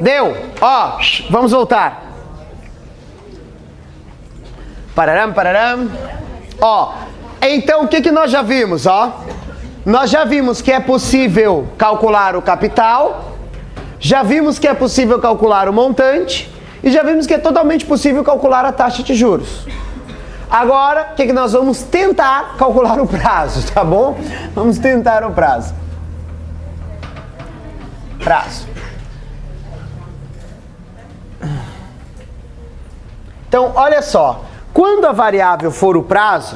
Deu. Ó, vamos voltar. Pararam, pararam. Ó, então o que nós já vimos, ó? Nós já vimos que é possível calcular o capital, já vimos que é possível calcular o montante e já vimos que é totalmente possível calcular a taxa de juros. Agora, o que nós vamos tentar calcular o prazo, tá bom? Vamos tentar o prazo. Prazo. Então, olha só. Quando a variável for o prazo,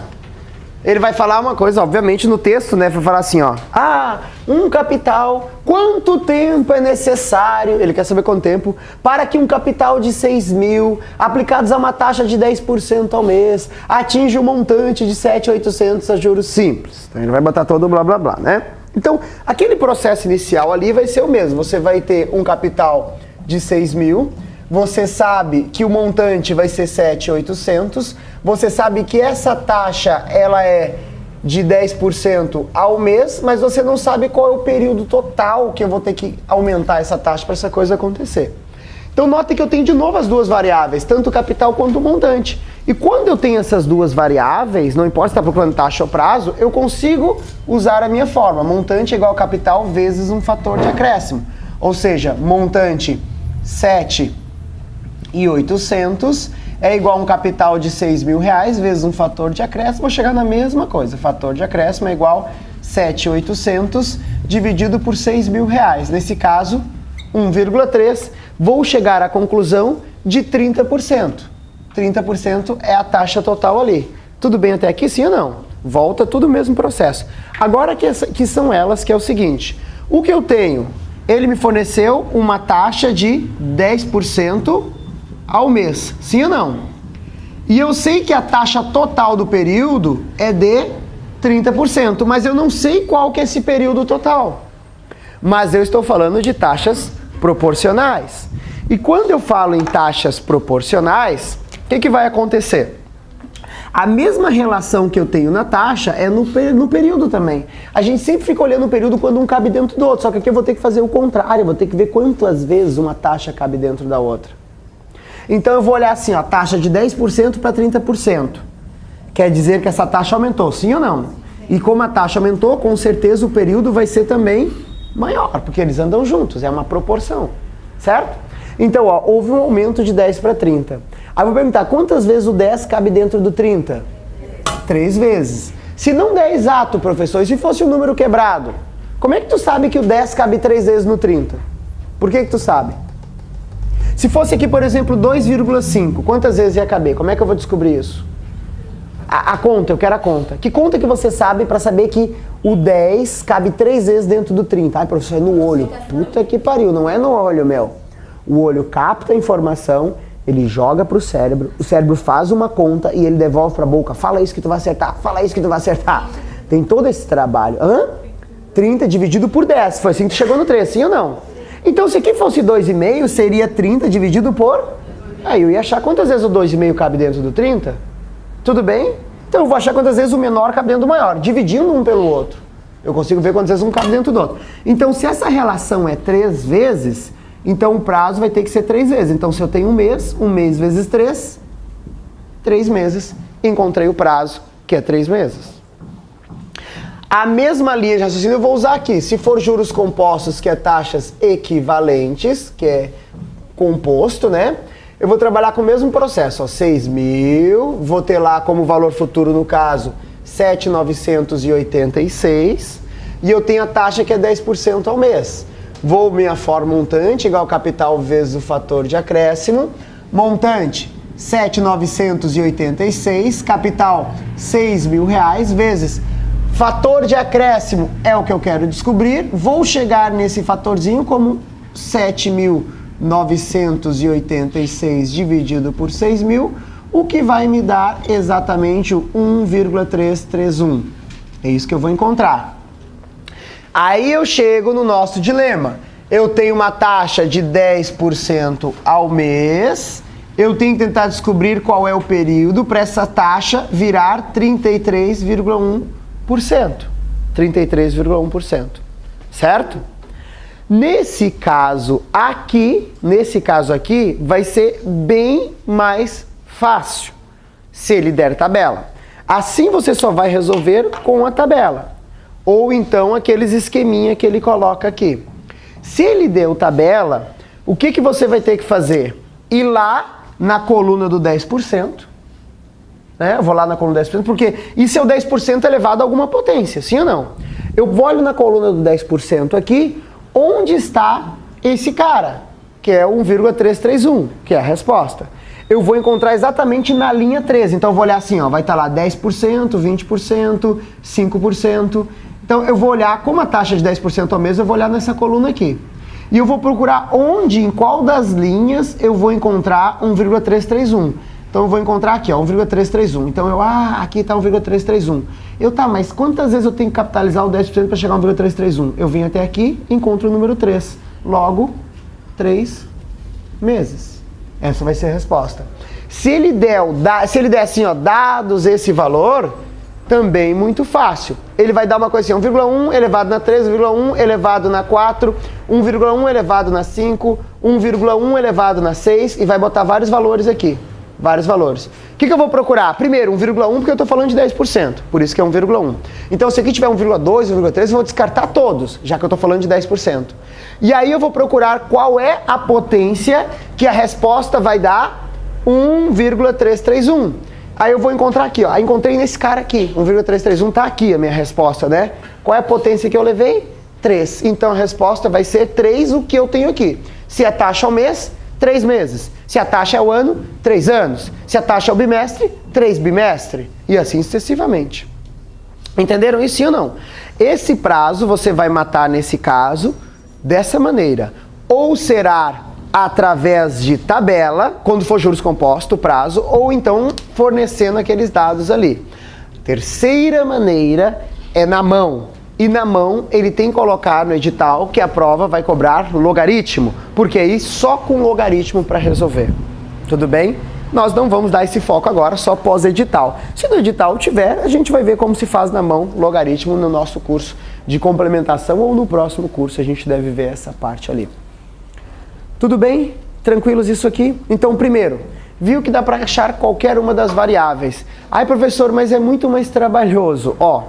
ele vai falar uma coisa, obviamente, no texto, né? Vai falar assim, ó. Ah, um capital, quanto tempo é necessário, ele quer saber quanto tempo, para que um capital de 6.000, aplicados a uma taxa de 10% ao mês, atinja um montante de 7.800 a juros simples. Então, ele vai botar todo blá, blá, blá, né? Então, aquele processo inicial ali vai ser o mesmo. Você vai ter um capital de 6.000, você sabe que o montante vai ser 7.800, você sabe que essa taxa ela é de 10% ao mês, mas você não sabe qual é o período total que eu vou ter que aumentar essa taxa para essa coisa acontecer. Então note que eu tenho de novo as duas variáveis, tanto o capital quanto o montante. E quando eu tenho essas duas variáveis, não importa se está procurando taxa ou prazo, eu consigo usar a minha forma. Montante é igual a capital vezes um fator de acréscimo. Ou seja, montante 7.800 é igual a um capital de 6.000 reais vezes um fator de acréscimo, vou chegar na mesma coisa. Fator de acréscimo é igual a 7.800 dividido por 6.000 reais. Nesse caso, 1,3. Vou chegar à conclusão de 30%. 30% é a taxa total ali. Tudo bem até aqui, sim ou não? Volta tudo o mesmo processo. Agora que são elas, que é o seguinte. O que eu tenho? Ele me forneceu uma taxa de 10% ao mês, sim ou não? E eu sei que a taxa total do período é de 30%, mas eu não sei qual que é esse período total. Mas eu estou falando de taxas proporcionais. E quando eu falo em taxas proporcionais, o que vai acontecer? A mesma relação que eu tenho na taxa é no período também. A gente sempre fica olhando o período quando um cabe dentro do outro, só que aqui eu vou ter que fazer o contrário, eu vou ter que ver quantas vezes uma taxa cabe dentro da outra. Então eu vou olhar assim, ó, taxa de 10% para 30%. Quer dizer que essa taxa aumentou, sim ou não? E como a taxa aumentou, com certeza o período vai ser também maior, porque eles andam juntos, é uma proporção, certo? Então, ó, houve um aumento de 10 para 30. Aí eu vou perguntar, quantas vezes o 10 cabe dentro do 30? 3 vezes. Se não der exato, professor, e se fosse um número quebrado? Como é que tu sabe que o 10 cabe 3 vezes no 30? Por que tu sabe? Se fosse aqui, por exemplo, 2,5, quantas vezes ia caber? Como é que eu vou descobrir isso? A conta, eu quero a conta. Que conta que você sabe para saber que o 10 cabe 3 vezes dentro do 30? Ai, professor, é no olho. Puta que pariu, não é no olho, meu. O olho capta a informação, ele joga para o cérebro faz uma conta e ele devolve para a boca. Fala isso que tu vai acertar, fala isso que tu vai acertar. Tem todo esse trabalho. 30 dividido por 10, foi assim que tu chegou no 3, sim ou não? Então, se aqui fosse 2,5, seria 30 dividido por... Aí eu ia achar quantas vezes o 2,5 cabe dentro do 30? Tudo bem? Então eu vou achar quantas vezes o menor cabe dentro do maior, dividindo um pelo outro. Eu consigo ver quantas vezes um cabe dentro do outro. Então, se essa relação é 3 vezes... Então o prazo vai ter que ser 3 vezes. Então se eu tenho um mês vezes 3, 3 meses, encontrei o prazo, que é 3 meses. A mesma linha de raciocínio eu vou usar aqui. Se for juros compostos, que é taxas equivalentes, que é composto, né? Eu vou trabalhar com o mesmo processo, ó, 6.000, vou ter lá como valor futuro, no caso, 7.986, e eu tenho a taxa que é 10% ao mês. Vou minha forma montante, igual capital vezes o fator de acréscimo. Montante, 7.986, capital, 6.000 reais, vezes fator de acréscimo é o que eu quero descobrir. Vou chegar nesse fatorzinho como 7.986 dividido por 6.000, o que vai me dar exatamente o 1,331. É isso que eu vou encontrar. Aí eu chego no nosso dilema. Eu tenho uma taxa de 10% ao mês. Eu tenho que tentar descobrir qual é o período para essa taxa virar 33,1%. 33,1%. Certo? Nesse caso aqui, vai ser bem mais fácil, se ele der tabela. Assim você só vai resolver com a tabela. Ou então aqueles esqueminha que ele coloca aqui. Se ele deu tabela, o que você vai ter que fazer? Ir lá na coluna do 10%, né? Eu vou lá na coluna do 10%, porque isso é o 10% elevado a alguma potência, sim ou não? Eu olho na coluna do 10% aqui, onde está esse cara, que é 1,331, que é a resposta. Eu vou encontrar exatamente na linha 13, então eu vou olhar assim, ó, vai estar lá 10%, 20%, 5%. Então eu vou olhar, como a taxa de 10% ao mês, eu vou olhar nessa coluna aqui. E eu vou procurar onde, em qual das linhas eu vou encontrar 1,331. Então eu vou encontrar aqui, ó, 1,331. Então aqui está 1,331. Mas quantas vezes eu tenho que capitalizar o 10% para chegar a 1,331? Eu vim até aqui e encontro o número 3. Logo, 3 meses. Essa vai ser a resposta. Se ele der assim, ó, dados esse valor, também muito fácil. Ele vai dar uma coisa assim, 1,1 elevado na 3, 1,1 elevado na 4, 1,1 elevado na 5, 1,1 elevado na 6 e vai botar vários valores aqui. Vários valores. O que eu vou procurar? Primeiro, 1,1 porque eu estou falando de 10%, por isso que é 1,1. Então, se aqui tiver 1,2, 1,3, eu vou descartar todos, já que eu estou falando de 10%. E aí eu vou procurar qual é a potência que a resposta vai dar 1,331. Aí eu vou encontrar aqui, ó. Encontrei nesse cara aqui, 1,331 está aqui a minha resposta, né? Qual é a potência que eu levei? 3. Então a resposta vai ser 3 o que eu tenho aqui. Se a taxa é o mês, 3 meses. Se a taxa é o ano, 3 anos. Se a taxa é o bimestre, 3 bimestres. E assim sucessivamente. Entenderam isso, sim ou não? Esse prazo você vai matar nesse caso dessa maneira. Ou será através de tabela, quando for juros compostos, o prazo, ou então fornecendo aqueles dados ali. Terceira maneira é na mão. E na mão ele tem que colocar no edital que a prova vai cobrar logaritmo, porque aí só com logaritmo para resolver. Tudo bem? Nós não vamos dar esse foco agora, só pós-edital. Se no edital tiver, a gente vai ver como se faz na mão logaritmo no nosso curso de complementação ou no próximo curso a gente deve ver essa parte ali. Tudo bem? Tranquilos isso aqui? Então, primeiro, viu que dá para achar qualquer uma das variáveis. Ai, professor, mas é muito mais trabalhoso. Ó,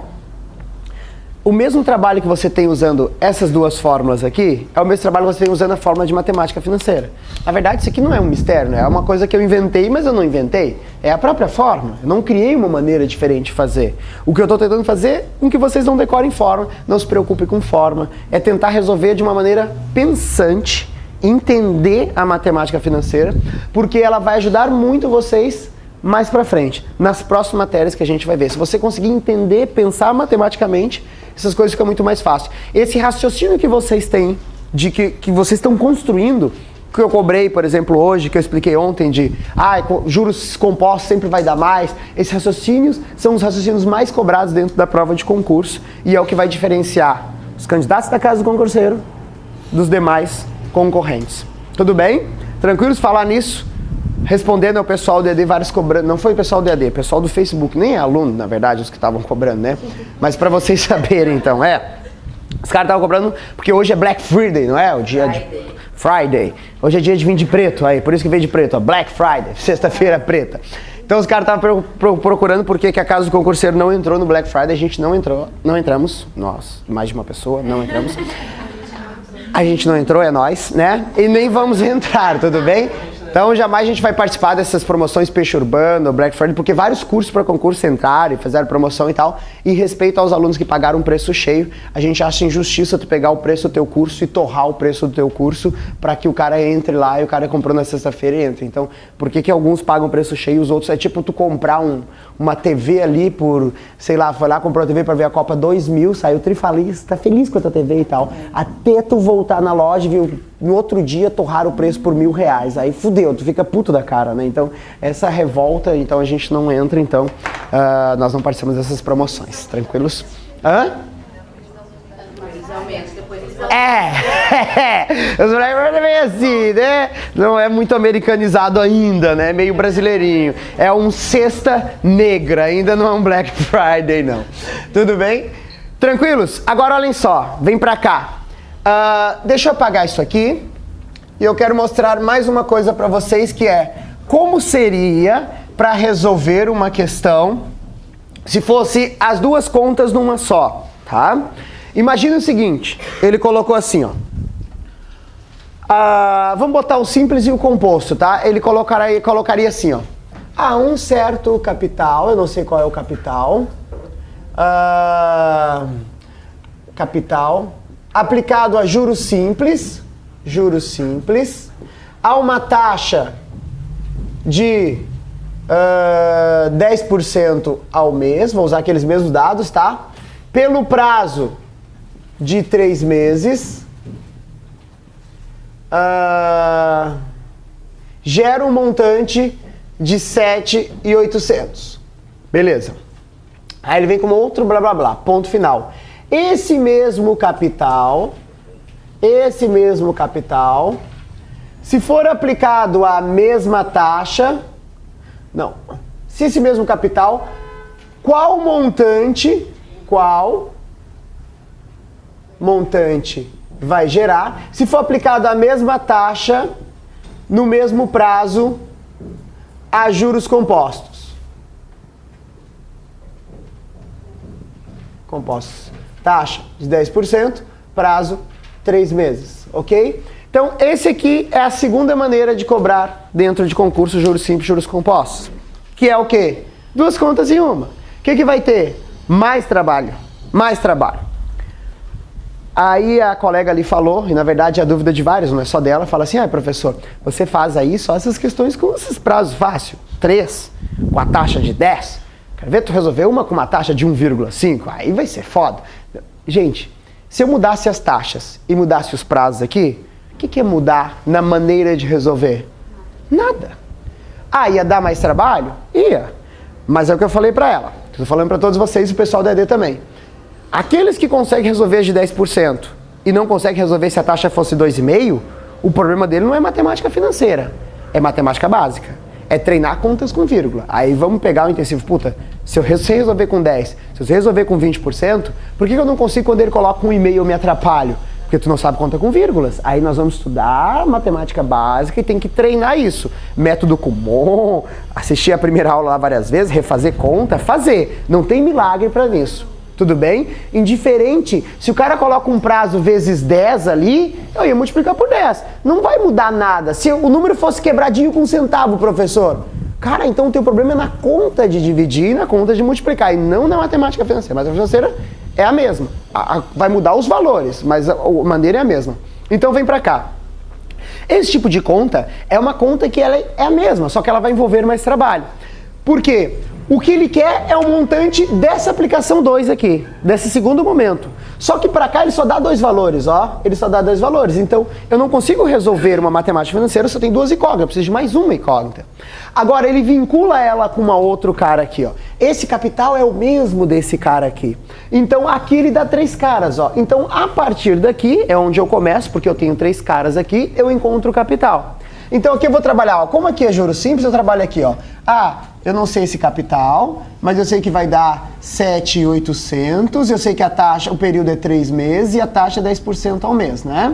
o mesmo trabalho que você tem usando essas duas fórmulas aqui, é o mesmo trabalho que você tem usando a fórmula de matemática financeira. Na verdade, isso aqui não é um mistério, né? É uma coisa que eu inventei, mas eu não inventei. É a própria fórmula. Eu não criei uma maneira diferente de fazer. O que eu estou tentando fazer é que vocês não decorem fórmula, não se preocupem com fórmula. É tentar resolver de uma maneira pensante, entender a matemática financeira, porque ela vai ajudar muito vocês mais pra frente, nas próximas matérias que a gente vai ver. Se você conseguir entender, pensar matematicamente, essas coisas ficam muito mais fáceis. Esse raciocínio que vocês têm, de que vocês estão construindo, que eu cobrei, por exemplo, hoje, que eu expliquei ontem, de juros compostos sempre vai dar mais, esses raciocínios são os raciocínios mais cobrados dentro da prova de concurso e é o que vai diferenciar os candidatos da casa do concurseiro dos demais concorrentes. Tudo bem? Tranquilos falar nisso? Respondendo ao pessoal do EAD, vários cobrando, não foi o pessoal do EAD, pessoal do Facebook, nem é aluno, na verdade, os que estavam cobrando, né? Mas para vocês saberem, então, os caras estavam cobrando, porque hoje é Black Friday, não é? O dia de Friday. Hoje é dia de vir de preto, aí, por isso que veio de preto, ó, Black Friday, sexta-feira preta. Então os caras estavam procurando por que a casa do concurseiro não entrou no Black Friday, a gente não entrou, não entramos, nós, mais de uma pessoa, não entramos. A gente não entrou, é nós, né? E nem vamos entrar, tudo bem? Então, jamais a gente vai participar dessas promoções Peixe Urbano, Black Friday, porque vários cursos para concurso entraram e fizeram promoção e tal. E respeito aos alunos que pagaram um preço cheio, a gente acha injustiça tu pegar o preço do teu curso e torrar o preço do teu curso para que o cara entre lá e o cara comprou na sexta-feira e entre. Então, por que alguns pagam preço cheio e os outros? É tipo tu comprar uma TV ali por, sei lá, foi lá, comprou a TV para ver a Copa 2.000, saiu trifeliz, tá feliz com a tua TV e tal. Até tu voltar na loja e viu no outro dia torrar o preço por R$1.000. Aí fudeu, tu fica puto da cara, né? Então, essa revolta, então a gente não entra, então nós não participamos dessas promoções. Tranquilos? Hã? Os Black Friday é meio assim, né? Não é muito americanizado ainda, né? Meio brasileirinho. É um sexta negra, ainda não é um Black Friday, não. Tudo bem? Tranquilos? Agora olhem só, vem pra cá. Deixa eu apagar isso aqui. E eu quero mostrar mais uma coisa para vocês, que é como seria para resolver uma questão se fosse as duas contas numa só, tá? Imagina o seguinte, ele colocou assim, ó. Vamos botar o simples e o composto, tá? Ele colocaria assim, ó. Um certo capital, eu não sei qual é o capital. Capital aplicado a juros simples, a uma taxa de 10% ao mês, vou usar aqueles mesmos dados, tá? Pelo prazo de 3 meses, gera um montante de 7.800. Beleza. Aí ele vem com outro blá blá blá, ponto final. Esse mesmo capital, se for aplicado a mesma taxa, se esse mesmo capital, qual montante vai gerar, se for aplicado a mesma taxa, no mesmo prazo, a juros compostos. Taxa de 10%, prazo 3 meses, ok? Então, esse aqui é a segunda maneira de cobrar dentro de concurso juros simples, juros compostos. Que é o quê? Duas contas em uma. O que vai ter? Mais trabalho. Aí a colega ali falou, e na verdade é a dúvida de vários, não é só dela, fala assim, professor, você faz aí só essas questões com esses prazos fácil, 3, com a taxa de 10, quero ver tu resolver uma com uma taxa de 1,5, aí vai ser foda. Gente, se eu mudasse as taxas e mudasse os prazos aqui, o que é mudar na maneira de resolver? Nada. Ia dar mais trabalho? Ia. Mas é o que eu falei pra ela, estou falando pra todos vocês e o pessoal da ED também. Aqueles que conseguem resolver de 10% e não conseguem resolver se a taxa fosse 2,5%, o problema dele não é matemática financeira, é matemática básica. É treinar contas com vírgula. Aí vamos pegar o intensivo. Se eu resolver com 10%, se eu resolver com 20%, por que eu não consigo quando ele coloca 1,5% eu me atrapalho? Porque tu não sabe conta com vírgulas. Aí nós vamos estudar matemática básica e tem que treinar isso. Método Kumon, assistir a primeira aula lá várias vezes, refazer conta, fazer. Não tem milagre para isso. Tudo bem? Indiferente, se o cara coloca um prazo vezes 10 ali, eu ia multiplicar por 10. Não vai mudar nada. Se o número fosse quebradinho com um centavo, professor, cara, então o teu problema é na conta de dividir e na conta de multiplicar, e não na matemática financeira. Mas a financeira é a mesma. Vai mudar os valores, mas a maneira é a mesma. Então vem pra cá. Esse tipo de conta é uma conta que ela é a mesma, só que ela vai envolver mais trabalho. Por quê? O que ele quer é o montante dessa aplicação 2 aqui, desse segundo momento. Só que para cá ele só dá 2 valores, ó. Ele só dá 2 valores. Então, eu não consigo resolver uma matemática financeira, só tem 2 incógnitas, eu preciso de mais uma incógnita. Agora, ele vincula ela com uma outro cara aqui, ó. Esse capital é o mesmo desse cara aqui. Então, aqui ele dá 3 caras, ó. Então, a partir daqui, é onde eu começo, porque eu tenho 3 caras aqui, eu encontro o capital. Então, aqui eu vou trabalhar, ó. Como aqui é juros simples, eu trabalho aqui, ó. Eu não sei esse capital, mas eu sei que vai dar 7.800, eu sei que a taxa, o período é 3 meses e a taxa é 10% ao mês, né?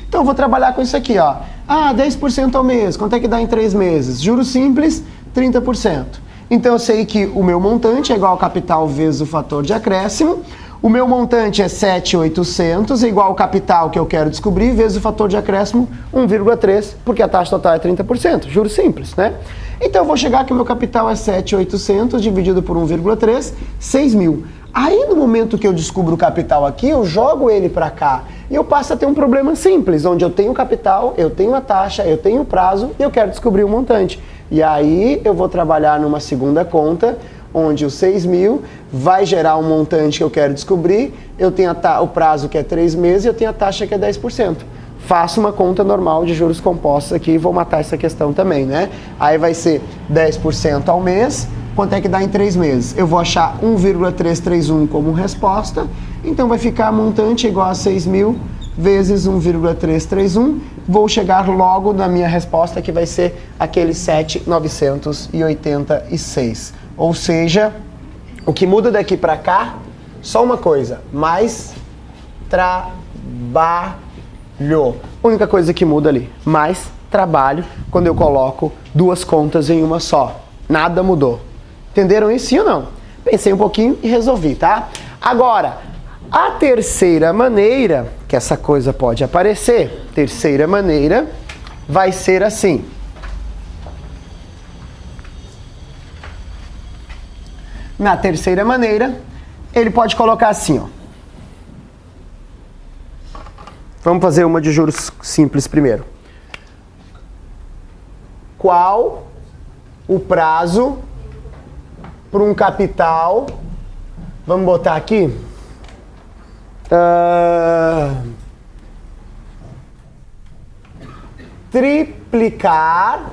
Então eu vou trabalhar com isso aqui, ó. 10% ao mês, quanto é que dá em 3 meses? Juros simples, 30%. Então eu sei que o meu montante é igual ao capital vezes o fator de acréscimo. O meu montante é 7.800, é igual ao capital que eu quero descobrir, vezes o fator de acréscimo 1,3, porque a taxa total é 30%, juros simples, né? Então eu vou chegar que o meu capital é 7.800 dividido por 1,3, 6.000. Aí no momento que eu descubro o capital aqui, eu jogo ele para cá e eu passo a ter um problema simples, onde eu tenho o capital, eu tenho a taxa, eu tenho o prazo e eu quero descobrir o montante. E aí eu vou trabalhar numa segunda conta, onde o 6.000 vai gerar um montante que eu quero descobrir, eu tenho o prazo que é 3 meses e eu tenho a taxa que é 10%. Faço uma conta normal de juros compostos aqui e vou matar essa questão também, né? Aí vai ser 10% ao mês, quanto é que dá em 3 meses? Eu vou achar 1,331 como resposta, então vai ficar montante igual a 6.000 vezes 1,331, vou chegar logo na minha resposta que vai ser aquele 7.986. Ou seja, o que muda daqui para cá, só uma coisa, mais trabalho. A única coisa que muda ali, mais trabalho quando eu coloco duas contas em uma só. Nada mudou. Entenderam isso, sim ou não? Pensei um pouquinho e resolvi, tá? Agora, a terceira maneira que essa coisa pode aparecer, terceira maneira, vai ser assim. Na terceira maneira, ele pode colocar assim, ó. Vamos fazer uma de juros simples primeiro. Qual o prazo para um capital, vamos botar aqui, triplicar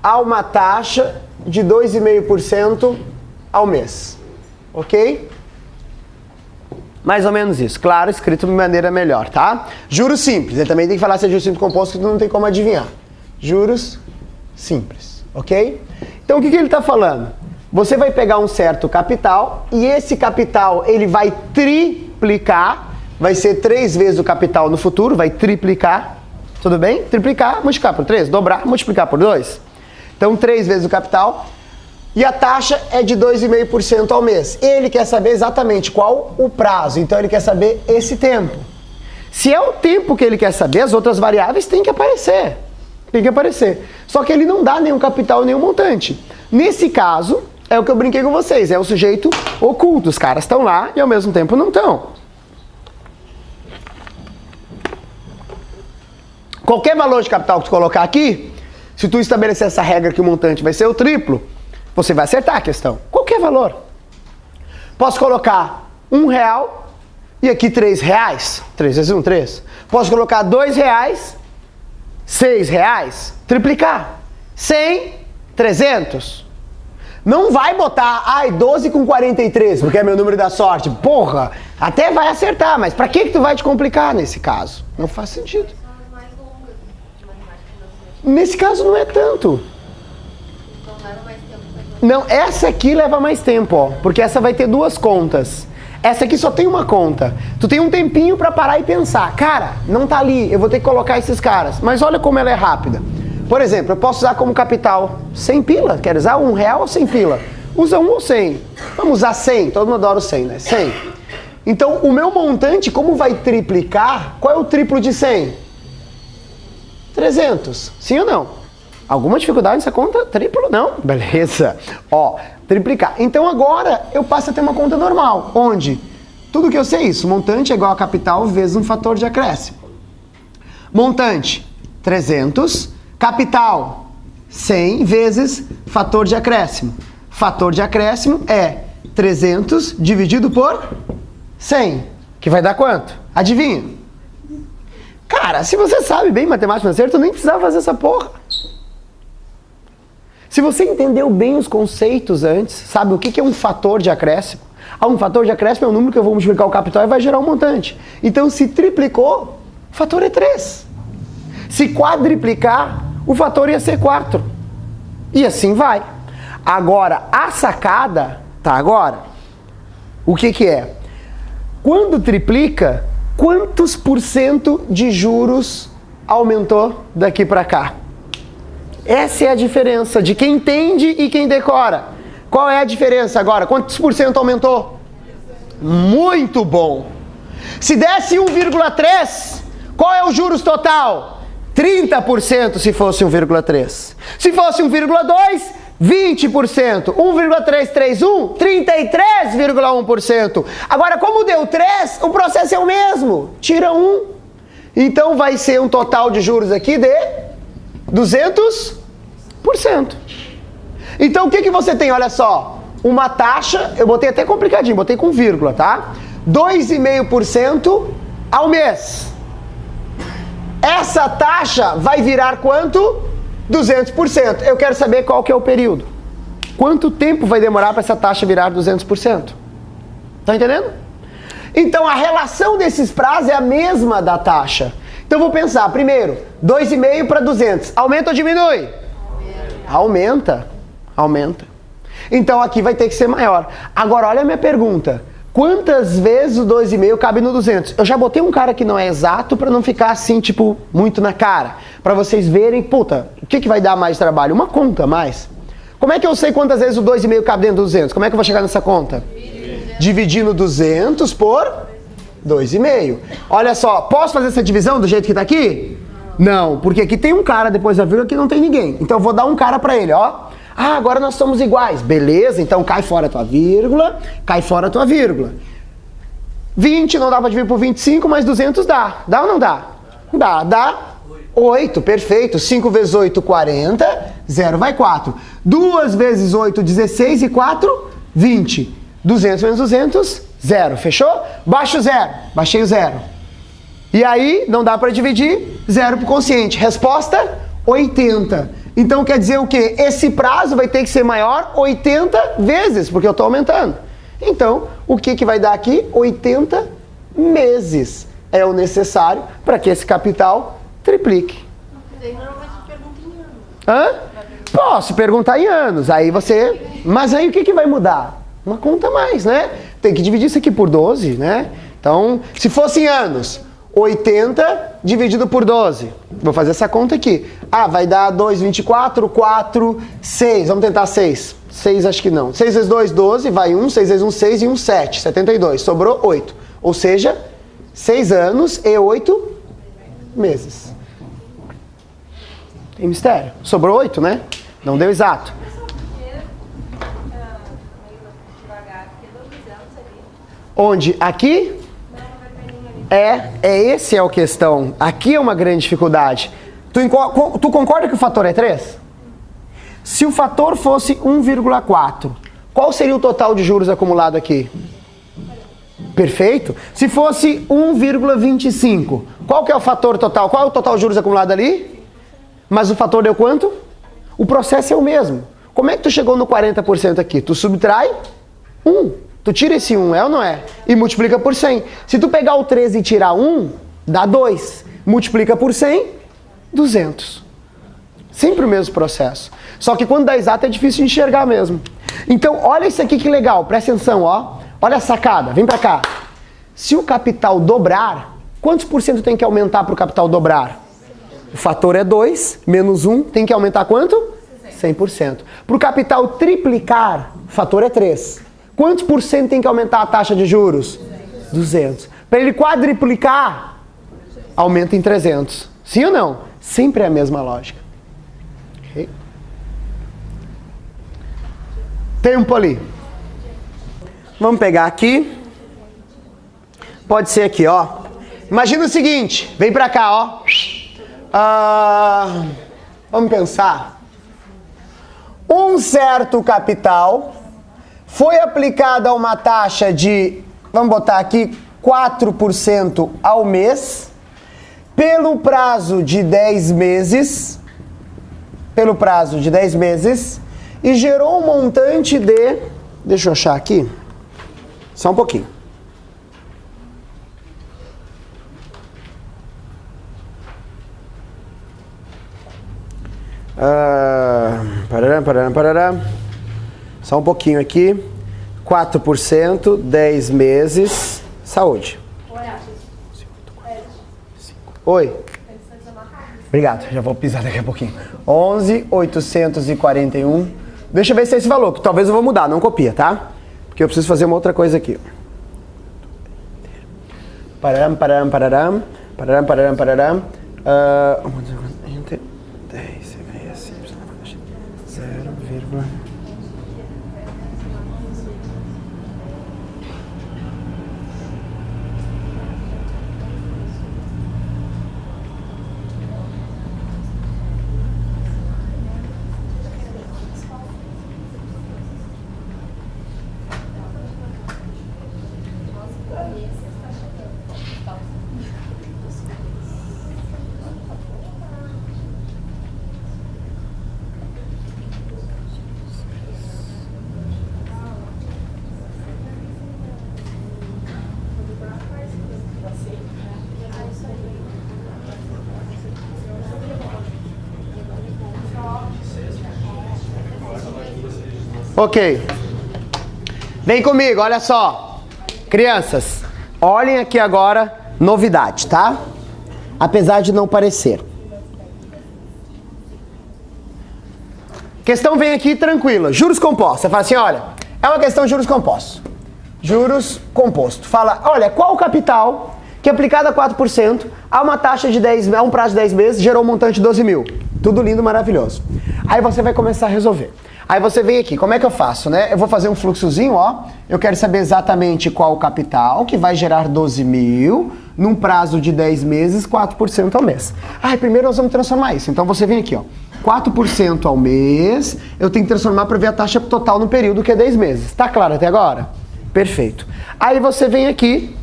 a uma taxa de 2,5% ao mês, ok? Mais ou menos isso, claro, escrito de maneira melhor, tá? Juros simples, ele também tem que falar se é juros simples composto, que não tem como adivinhar. Juros simples, ok? Então o que ele está falando? Você vai pegar um certo capital e esse capital ele vai triplicar, vai ser 3 vezes o capital no futuro, vai triplicar, tudo bem? Triplicar, multiplicar por 3, dobrar, multiplicar por 2. Então 3 vezes o capital e a taxa é de 2,5% ao mês. Ele quer saber exatamente qual o prazo, então ele quer saber esse tempo. Se é o tempo que ele quer saber, as outras variáveis têm que aparecer. Tem que aparecer. Só que ele não dá nenhum capital, nenhum montante. Nesse caso, é o que eu brinquei com vocês, é o sujeito oculto. Os caras estão lá e ao mesmo tempo não estão. Qualquer valor de capital que tu colocar aqui, se tu estabelecer essa regra que o montante vai ser o triplo, você vai acertar a questão. Qualquer valor. Posso colocar R$1 e aqui R$3. 3 vezes 1, 3. Posso colocar R$2, R$6. Triplicar. 100, 300. Não vai botar, 12 com 43, porque é meu número da sorte. Porra, até vai acertar, mas pra que tu vai te complicar nesse caso? Não faz sentido. Nesse caso não é tanto. Não, essa aqui leva mais tempo, ó, porque essa vai ter duas contas. Essa aqui só tem uma conta. Tu tem um tempinho pra parar e pensar. Cara, não tá ali, eu vou ter que colocar esses caras. Mas olha como ela é rápida. Por exemplo, eu posso usar como capital 100 pila. Quer usar R$1 ou 100 pila? Usa 1 ou 100. Vamos usar 100, todo mundo adora o 100, né? 100. Então, o meu montante, como vai triplicar, qual é o triplo de 100? 300. Sim ou não? Alguma dificuldade nessa conta? Triplo? Não. Beleza. Ó, triplicar. Então agora eu passo a ter uma conta normal, onde tudo que eu sei é isso, montante é igual a capital vezes um fator de acréscimo. Montante, 300, capital, 100 vezes fator de acréscimo. Fator de acréscimo é 300 dividido por 100, que vai dar quanto? Adivinha? Cara, se você sabe bem matemática financeira, tu nem precisava fazer essa porra. Se você entendeu bem os conceitos antes, sabe o que é um fator de acréscimo? Um fator de acréscimo é um número que eu vou multiplicar o capital e vai gerar um montante. Então, se triplicou, o fator é 3. Se quadriplicar, o fator ia ser 4. E assim vai. Agora, a sacada, tá agora? O que é? Quando triplica, quantos % de juros aumentou daqui para cá? Essa é a diferença de quem entende e quem decora. Qual é a diferença agora? Quantos % aumentou? Muito bom! Se desse 1,3, qual é o juros total? 30% se fosse 1,3. Se fosse 1,2, 20%. 1,331, 33,1%. Agora, como deu 3, o processo é o mesmo. Tira 1. Então, vai ser um total de juros aqui de 200%. Então, o que você tem? Olha só, uma taxa, eu botei até complicadinho, botei com vírgula, tá? 2,5% ao mês. Essa taxa vai virar quanto? 200%. Eu quero saber qual que é o período. Quanto tempo vai demorar para essa taxa virar 200%? Tá entendendo? Então, a relação desses prazos é a mesma da taxa. Então, vou pensar, primeiro, 2,5 para 200. Aumenta ou diminui? Aumenta. Aumenta. Então, aqui vai ter que ser maior. Agora, olha a minha pergunta. Quantas vezes o 2,5 cabe no 200? Eu já botei um cara que não é exato para não ficar assim, tipo, muito na cara. Para vocês verem, puta, o que vai dar mais trabalho? Uma conta a mais. Como é que eu sei quantas vezes o 2,5 cabe dentro do 200? Como é que eu vou chegar nessa conta? Dividindo 200 por 2,5. Olha só, posso fazer essa divisão do jeito que tá aqui? Não, porque aqui tem um cara depois da vírgula que não tem ninguém. Então eu vou dar um cara para ele, ó. Ah, agora nós somos iguais. Beleza, então cai fora a tua vírgula, cai fora a tua vírgula. 20 não dá para dividir por 25, mas 200 dá. Dá ou não dá? Dá 8, perfeito. 5 vezes 8, 40. 0 vai 4. 2 vezes 8, 16 e 4, 20. 200 menos 200, 0. Fechou? Baixa o 0. Baixei o 0. E aí, não dá para dividir, 0 pro quociente. Resposta, 80. Então quer dizer o quê? Esse prazo vai ter que ser maior 80 vezes, porque eu estou aumentando. Então, o que vai dar aqui? 80 meses é o necessário para que esse capital triplique. Normalmente pergunta em anos. Hã? Posso perguntar em anos. Aí você... Mas aí o que vai mudar? Uma conta a mais, né? Tem que dividir isso aqui por 12, né? Então, se fosse em anos... 80 dividido por 12. Vou fazer essa conta aqui. Ah, vai dar 2, 24, 4, 6. Vamos tentar 6. 6 acho que não. 6 vezes 2, 12. Vai 1, 6 vezes 1, 6 e 1, 7. 72. Sobrou 8. Ou seja, 6 anos e 8 meses. Tem mistério. Sobrou 8, né? Não deu exato. Onde? Aqui? Esse é a questão. Aqui é uma grande dificuldade. Tu concorda que o fator é 3? Se o fator fosse 1,4, qual seria o total de juros acumulado aqui? Perfeito. Se fosse 1,25, qual que é o fator total? Qual é o total de juros acumulado ali? Mas o fator deu quanto? O processo é o mesmo. Como é que tu chegou no 40% aqui? Tu subtrai 1. Tu tira esse 1, é ou não é? E multiplica por 100. Se tu pegar o 13 e tirar 1, dá 2. Multiplica por 100, 200. Sempre o mesmo processo. Só que quando dá exato é difícil de enxergar mesmo. Então, olha isso aqui que legal. Presta atenção, ó. Olha a sacada. Vem pra cá. Se o capital dobrar, quantos por cento tem que aumentar para o capital dobrar? O fator é 2, menos 1, tem que aumentar quanto? 100%. Para o capital triplicar, o fator é 3. Quantos por cento tem que aumentar a taxa de juros? 200. Para ele quadriplicar, aumenta em 300. Sim ou não? Sempre é a mesma lógica. Okay. Tempo ali. Vamos pegar aqui. Pode ser aqui, ó. Imagina o seguinte. Vem pra cá, ó. Vamos pensar. Um certo capital foi aplicado a uma taxa de, vamos botar aqui, 4% ao mês, pelo prazo de 10 meses, e gerou um montante de, deixa eu achar aqui, só um pouquinho. Só um pouquinho aqui. 4%, 10 meses. Saúde. Oi. Obrigado, já vou pisar daqui a pouquinho. 11.841. Deixa eu ver se é esse valor, que talvez eu vou mudar, não copia, tá? Porque eu preciso fazer uma outra coisa aqui. Pararam. 10, 0, Ok. Vem comigo, olha só. Crianças, olhem aqui agora, novidade, tá? Apesar de não parecer. Questão vem aqui tranquila, juros compostos. Você fala assim, olha, é uma questão de juros compostos. Juros composto. Fala, olha, qual o capital que aplicado a 4%, a uma taxa de 10, a um prazo de 10 meses, gerou um montante de 12 mil. Tudo lindo, maravilhoso. Aí você vai começar a resolver. Aí você vem aqui, como é que eu faço, né? Eu vou fazer um fluxozinho, ó. Eu quero saber exatamente qual o capital que vai gerar 12 mil num prazo de 10 meses, 4% ao mês. Primeiro nós vamos transformar isso. Então você vem aqui, ó. 4% ao mês, eu tenho que transformar para ver a taxa total no período, que é 10 meses. Tá claro até agora? Perfeito. Aí você vem aqui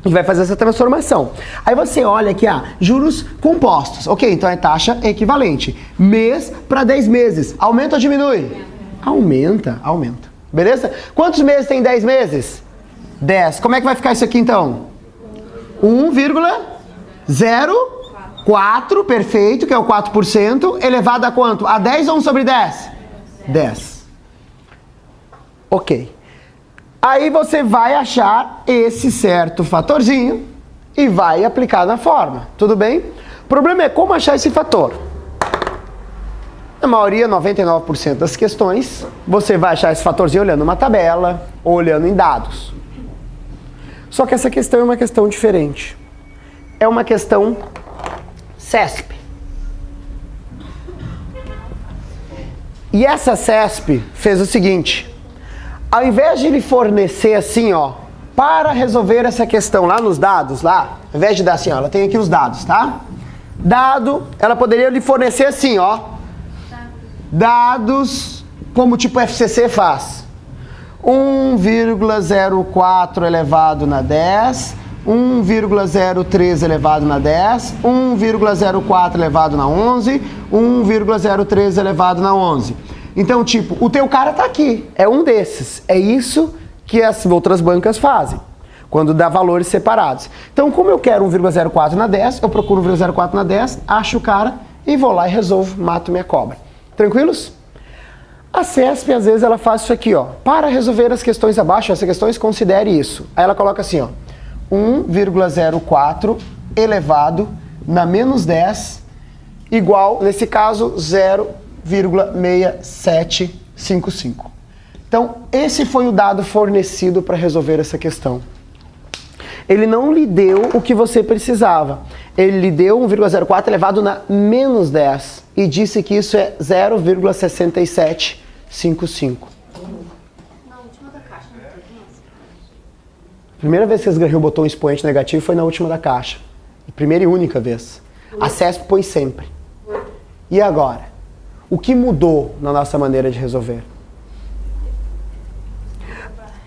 e vai fazer essa transformação. Aí você olha aqui, juros compostos. Ok, então é taxa equivalente. Mês para 10 meses. Aumenta ou diminui? Aumenta, aumenta. Beleza? Quantos meses tem 10 meses? 10. Como é que vai ficar isso aqui então? 1,04, perfeito, que é o 4%, elevado a quanto? A 10 ou 1 sobre 10? 10. Ok. Aí você vai achar esse certo fatorzinho e vai aplicar na forma, tudo bem? O problema é como achar esse fator. Na maioria, 99% das questões, você vai achar esse fatorzinho olhando uma tabela ou olhando em dados. Só que essa questão é uma questão diferente. É uma questão CESP. E essa CESP fez o seguinte: ao invés de ele fornecer assim, ó, para resolver essa questão lá nos dados, lá, ao invés de dar assim, ó, ela tem aqui os dados, tá? Dado, ela poderia lhe fornecer assim, ó, dados como tipo FCC faz. 1,04 elevado na 10, 1,03 elevado na 10, 1,04 elevado na 11, 1,03 elevado na 11. Então, tipo, o teu cara tá aqui, é um desses. É isso que as outras bancas fazem, quando dá valores separados. Então, como eu quero 1,04 na 10, eu procuro 1,04 na 10, acho o cara e vou lá e resolvo, mato minha cobra. Tranquilos? A CESP, às vezes, ela faz isso aqui, ó. Para resolver as questões abaixo, essas questões, considere isso. Aí ela coloca assim, ó. 1,04 elevado na menos 10 igual, nesse caso, 0,6755. Então, esse foi o dado fornecido para resolver essa questão. Ele não lhe deu o que você precisava. Ele lhe deu 1,04 elevado na menos 10 e disse que isso é 0,6755. Na última da caixa, não teve mais? Primeira vez que a Esgarril botou um expoente negativo foi na última da caixa. Primeira e única vez. A CESP põe sempre. E agora? O que mudou na nossa maneira de resolver?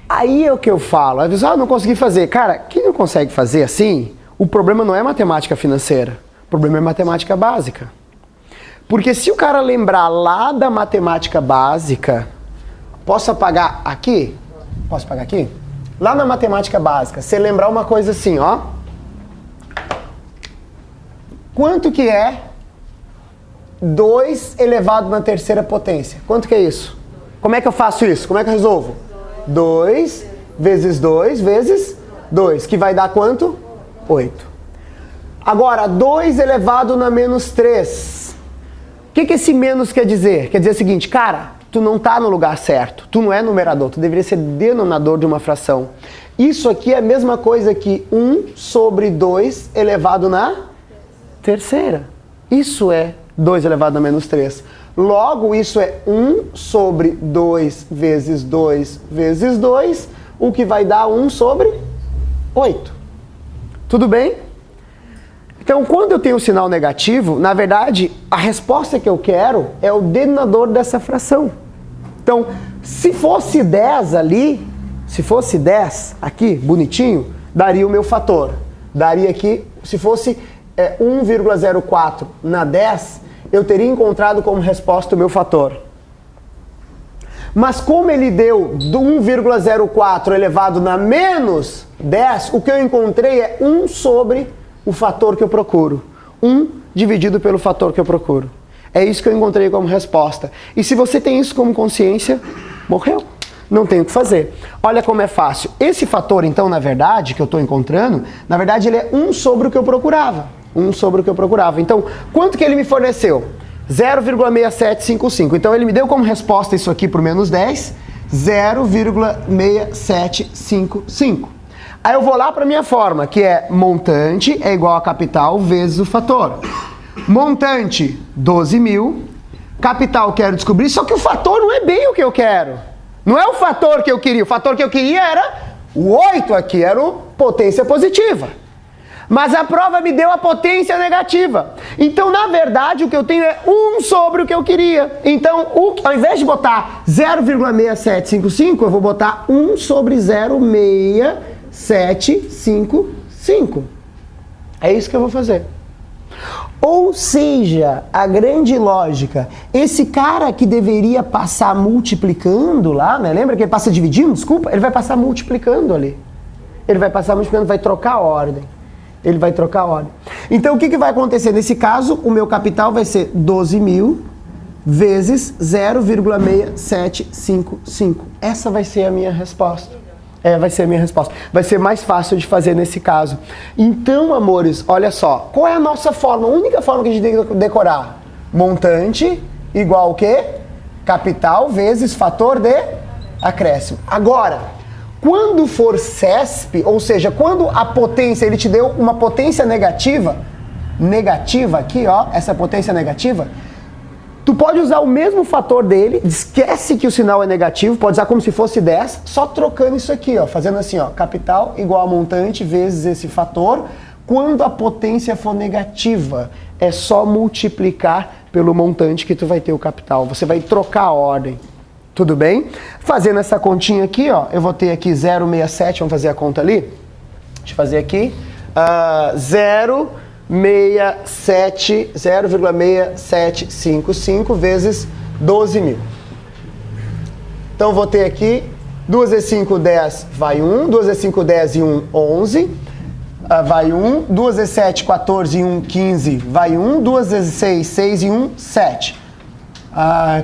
Aí é o que eu falo. Às vezes, não consegui fazer. Cara, quem não consegue fazer assim, o problema não é matemática financeira. O problema é matemática básica. Porque se o cara lembrar lá da matemática básica, posso apagar aqui? Posso apagar aqui? Lá na matemática básica, você lembrar uma coisa assim, ó. Quanto que é 2 elevado na terceira potência? Quanto que é isso? Como é que eu faço isso? Como é que eu resolvo? 2 vezes 2 vezes 2, que vai dar quanto? 8. Agora, 2 elevado na menos 3. O que esse menos quer dizer? Quer dizer o seguinte, cara, tu não está no lugar certo, tu não é numerador, tu deveria ser denominador de uma fração. Isso aqui é a mesma coisa que 1 sobre 2 elevado na terceira. Isso é 2 elevado na menos 3. Logo, isso é 1 sobre 2 vezes 2 vezes 2, o que vai dar 1 sobre 8. Tudo bem? Então, quando eu tenho um sinal negativo, na verdade, a resposta que eu quero é o denominador dessa fração. Então, se fosse 10 ali, se fosse 10 aqui, bonitinho, daria o meu fator. Daria aqui, se fosse 1,04 na 10, eu teria encontrado como resposta o meu fator. Mas como ele deu do 1,04 elevado na menos 10, o que eu encontrei é 1 sobre o fator que eu procuro. 1 dividido pelo fator que eu procuro. É isso que eu encontrei como resposta. E se você tem isso como consciência, morreu. não tenho o que fazer. Olha como é fácil. Esse fator, então, na verdade, que eu estou encontrando, na verdade ele é 1 sobre o que eu procurava. 1 sobre o que eu procurava. Então, quanto que ele me forneceu? 0,6755. Então, ele me deu como resposta isso aqui por menos 10, 0,6755. Aí eu vou lá para a minha forma, que é montante é igual a capital vezes o fator. Montante, 12 mil. Capital, quero descobrir, só que o fator não é bem o que eu quero. Não é o fator que eu queria. O fator que eu queria era o 8 aqui, era o potência positiva. Mas a prova me deu a potência negativa. Então, na verdade, o que eu tenho é 1 sobre o que eu queria. Então, ao invés de botar 0,6755, eu vou botar 1 sobre 0,6755. É isso que eu vou fazer. Ou seja, a grande lógica, esse cara que deveria passar multiplicando lá, né? Lembra que ele passa dividindo? Desculpa, ele vai passar multiplicando ali. Ele vai passar multiplicando, vai trocar a ordem. Ele vai trocar a ordem. Então, o que vai acontecer? Nesse caso, o meu capital vai ser 12 mil vezes 0,6755. Essa vai ser a minha resposta. Vai ser a minha resposta. Vai ser mais fácil de fazer nesse caso. Então, amores, olha só. Qual é a nossa forma? A única forma que a gente tem que decorar. Montante igual o quê? Capital vezes fator de acréscimo. Agora, quando for CESP, ou seja, quando a potência, ele te deu uma potência negativa aqui, ó, essa potência negativa, tu pode usar o mesmo fator dele, esquece que o sinal é negativo, pode usar como se fosse 10, só trocando isso aqui, ó, fazendo assim, ó, capital igual a montante vezes esse fator. Quando a potência for negativa, é só multiplicar pelo montante que tu vai ter o capital. Você vai trocar a ordem. Tudo bem? Fazendo essa continha aqui, ó, eu vou ter aqui 0,67, vamos fazer a conta ali? Deixa eu fazer aqui. 0,6755 vezes 12 mil. Então, vou ter aqui 2 vezes 5, 10, vai 1. 2 vezes 5, 10 e 1, 11. Vai 1. 2 vezes 7, 14 e 1, 15, vai 1. 2 vezes 6, 6 e 1, 7.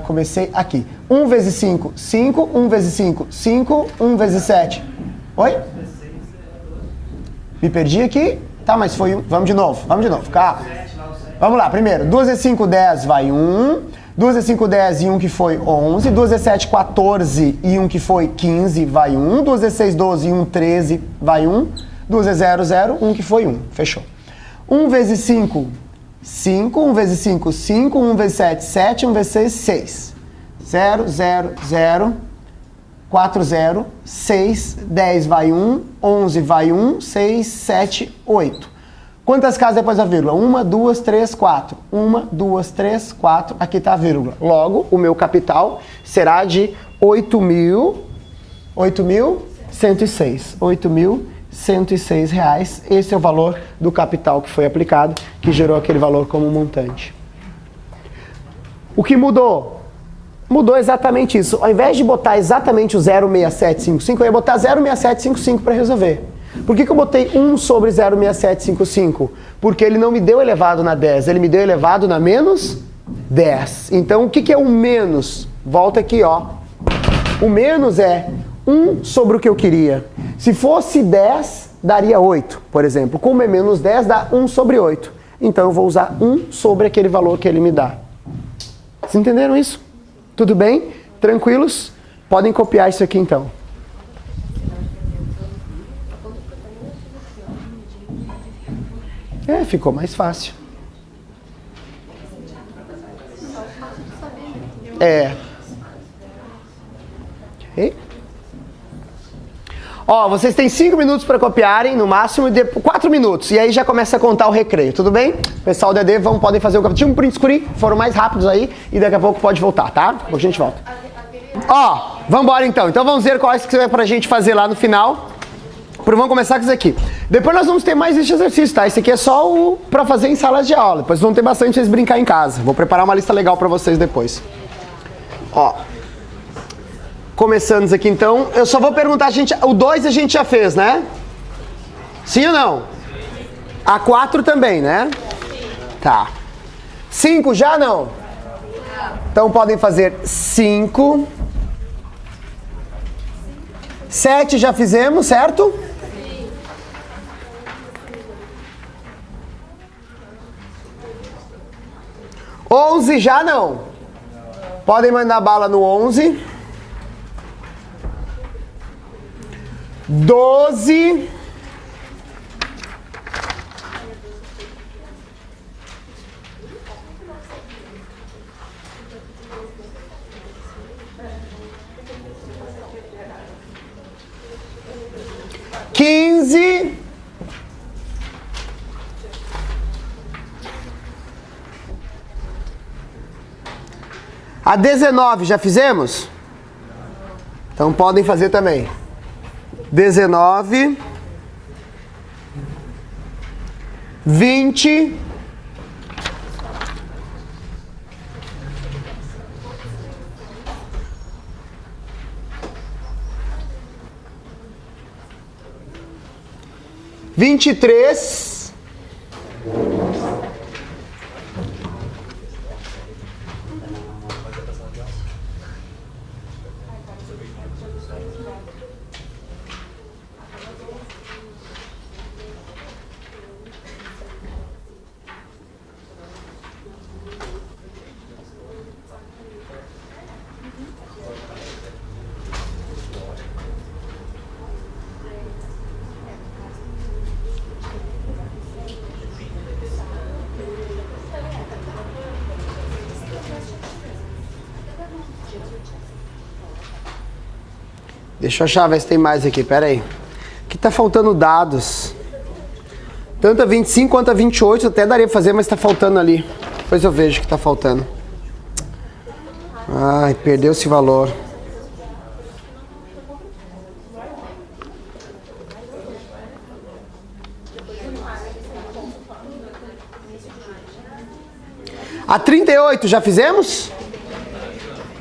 Comecei aqui. 1 vezes 5, 5. 1 vezes 5, 5. 1 vezes 7. Oi? Me perdi aqui. Tá, mas foi 1. Vamos de novo. Calma. Vamos lá, primeiro. 2 vezes 5, 10, vai 1. 2 vezes 5, 10 e 1 que foi 11. 2 vezes 7, 14 e 1 que foi 15, vai 1. 2 vezes 6, 12 e 1, 13, vai 1. 2 vezes 0, 0, 1 que foi 1. Fechou. 1 vezes 5, 5. 1 vezes 5, 5. 1 vezes 7, 7. 1 vezes 6, 6. 0, 0, 0. 4, 0. 6. 10 vai 1. 11 vai 1. 6, 7, 8. Quantas casas depois da vírgula? 1, 2, 3, 4. 1, 2, 3, 4. Aqui está a vírgula. Logo, o meu capital será de 8.106. 8.106 reais. Esse é o valor do capital que foi aplicado, que gerou aquele valor como montante. O que mudou? Mudou exatamente isso. Ao invés de botar exatamente o 0,6755, eu ia botar 0,6755 para resolver. Por que eu botei 1 sobre 0,6755? Porque ele não me deu elevado na 10, ele me deu elevado na menos 10. Então, o que é o menos? Volta aqui, ó. O menos é 1 sobre o que eu queria. Se fosse 10, daria 8, por exemplo. Como é menos 10, dá 1 sobre 8. Então, eu vou usar 1 sobre aquele valor que ele me dá. Vocês entenderam isso? Tudo bem? Tranquilos? Podem copiar isso aqui, então. Ficou mais fácil. Ok? Ó, vocês têm 5 minutos para copiarem, no máximo, e 4 minutos. E aí já começa a contar o recreio, tudo bem? Pessoal do ED, podem fazer o tinha um print screen, foram mais rápidos aí, e daqui a pouco pode voltar, tá? Daqui a pouco a gente volta. Ó, vamos embora então. Então vamos ver quais que é pra gente fazer lá no final. Vamos começar com isso aqui. Depois nós vamos ter mais este exercício, tá? Esse aqui é só o pra fazer em salas de aula. Depois vão ter bastante pra vocês brincar em casa. Vou preparar uma lista legal pra vocês depois. Ó. Começando aqui então. Eu só vou perguntar, o 2 a gente já fez, né? Sim ou não? A 4 também, né? Tá. 5 já não? Então podem fazer 5 7 já fizemos, certo? Sim. Onze já não. Podem mandar bala no 11. 12. 15. 19, já fizemos? Então podem fazer também. 19. 20. 23. 'Deixa eu achar, ver se tem mais aqui, pera aí. Aqui tá faltando dados. Tanto a 25 quanto a 28 até daria pra fazer, mas tá faltando ali. Depois eu vejo que tá faltando. Ai, perdeu esse valor. A 38 já fizemos?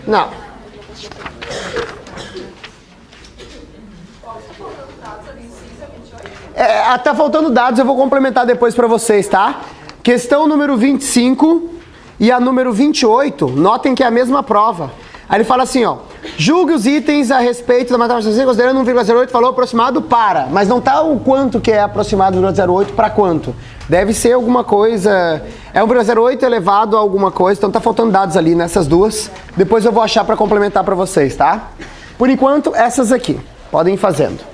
Não. Tá faltando dados, eu vou complementar depois para vocês, tá? Questão número 25 e a número 28, notem que é a mesma prova. Aí ele fala assim, ó, julgue os itens a respeito da matemática considerando 1,08 valor aproximado para, mas não tá o quanto que é aproximado 1,08 para quanto. Deve ser alguma coisa, é 1,08 elevado a alguma coisa, então tá faltando dados ali nessas duas. Depois eu vou achar para complementar para vocês, tá? Por enquanto, essas aqui, podem ir fazendo.